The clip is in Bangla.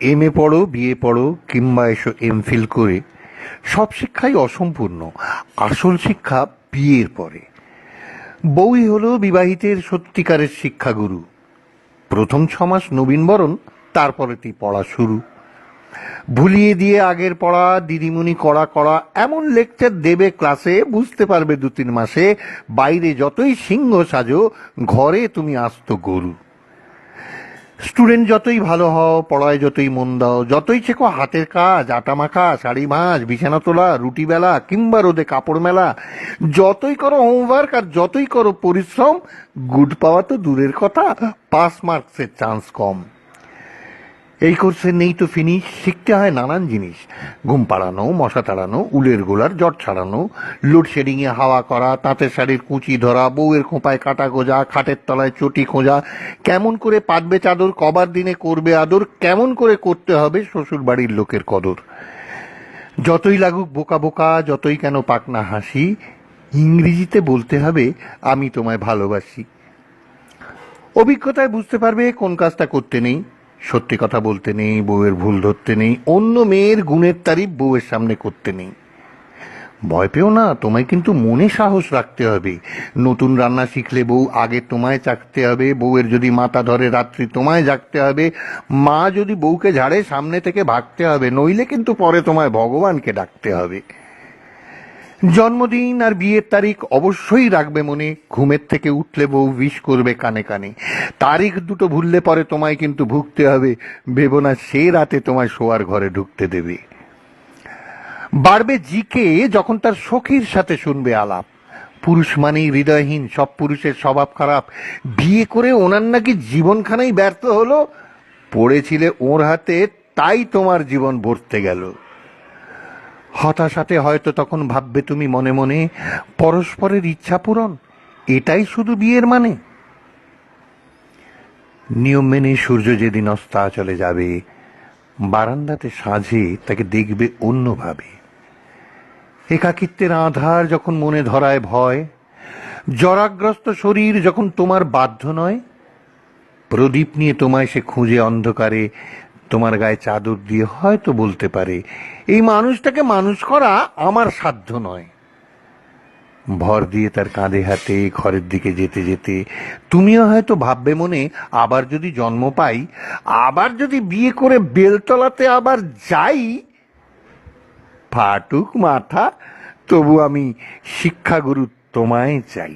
এমএ পড়ো, বিএ পড়ো, কিংবা এসো এমফিল করে, সব শিক্ষাই অসম্পূর্ণ। আসল শিক্ষা বিয়ের পরে। বউই হলো বিবাহিতের সত্যিকারের শিক্ষাগুরু। প্রথম 6 মাস নবীনবরণ, তারপরেতেই পড়া শুরু। ভুলিয়ে দিয়ে আগের পড়া দিদিমণি কড়া কড়া এমন লেকচার দেবে ক্লাসে, বুঝতে পারবে 2-3 মাসে বাইরে যতই সিংহ সাজো, ঘরে তুমি আস্ত গরু। স্টুডেন্ট যতই ভালো হও, পড়ায় যতই মন দাও, যতই শেখো হাতের কাজ, আটা মাখা, শাড়ি ভাঁজ, বিছানা তোলা, রুটি বেলা, কিংবা রোদে কাপড় মেলা, যতই করো হোমওয়ার্ক আর যতই করো পরিশ্রম, গুড পাওয়া তো দূরের কথা, পাস মার্কসের চান্স কম। এই কোর্সে নেই তো ফিনিশ, শিখতে হয় নানান জিনিস। ঘুম পাড়ানো, মশা তাড়ানো, উলের গোলার জট ছাড়ানো, লোডশেডিংয়ে হাওয়া করা, তাঁতের শাড়ির কুচি ধরা, বউয়ের খোঁপায় কাটা গোজা, খাটের তলায় চটি খোঁজা, কেমন করে পাতবে চাদর, কবার দিনে করবে আদর, কেমন করে করতে হবে শ্বশুর বাড়ির লোকের কদর। যতই লাগুক বোকা বোকা, যতই কেন পাক না হাসি, ইংরেজিতে বলতে হবে আমি তোমায় ভালোবাসি। অভিজ্ঞতায় বুঝতে পারবে কোন কাজটা করতে নেই। সত্যি কথা বলতে নেই, বউয়ের ভুল ধরতে নেই, অন্য মেয়ের গুণের তারিফ বউয়ের সামনে করতে নেই। ভয় পেও না, তোমায় কিন্তু মনে সাহস রাখতে হবে। নতুন রান্না শিখলে বউ আগে তোমায় চাকতে হবে, বউয়ের যদি মাথা ধরে রাত্রি তোমায় জাগতে হবে, মা যদি বউকে ঝাড়ে সামনে থেকে ভাগতে হবে, নইলে কিন্তু পরে তোমায় ভগবানকে ডাকতে হবে। জন্মদিন আর বিয়ের তারিখ অবশ্যই রাখবে মনে, ঘুমের থেকে উঠলে বউ উইশ করবে কানে কানে। তারিখ দুটো ভুললে পরে তোমায় কিন্তু ভুগতে হবে, ভেবো না সে রাতে তোমায় শোয়ার ঘরে ঢুকতে দেবে। বাড়বে জিকে যখন তার সখীর সাথে শুনবে আলাপ, পুরুষ মানেই হৃদয়হীন, সব পুরুষের স্বভাব খারাপ, বিয়ে করে ওনার নাকি জীবনখানাই ব্যর্থ হলো, পড়েছিলে ওর হাতে তাই তোমার জীবন ভরতে গেল। হতাশাতে হয়তো তখন ভাববে তুমি মনে মনে, পরস্পরের ইচ্ছা পূরণ এটাই শুধু বিয়ের মানে। নিয়ম মেনে সূর্য যেদিন অস্তাচলে যাবে, বারান্দাতে সাঁঝে তাকে দেখবে অন্যভাবে। একাকিত্বের আধার যখন মনে ধরায় ভয়, জরাগ্রস্ত শরীর যখন তোমার বাধ্য নয়, প্রদীপ নিয়ে তোমায় সে খুঁজে অন্ধকারে, তোমার গায়ে চাদর দিয়ে হয়তো বলতে পারে, এই মানুষটাকে মানুষ করা আমার সাধ্য নয়। ভর দিয়ে তার কাঁধে হাতে ঘরের দিকে যেতে যেতে তুমিও হয়তো ভাববে মনে, আবার যদি জন্ম পাই, আবার যদি বিয়ে করে বেলতলাতে আবার যাই, ফাটুক মাথা, তবু আমি শিক্ষাগুরু তোমায় চাই।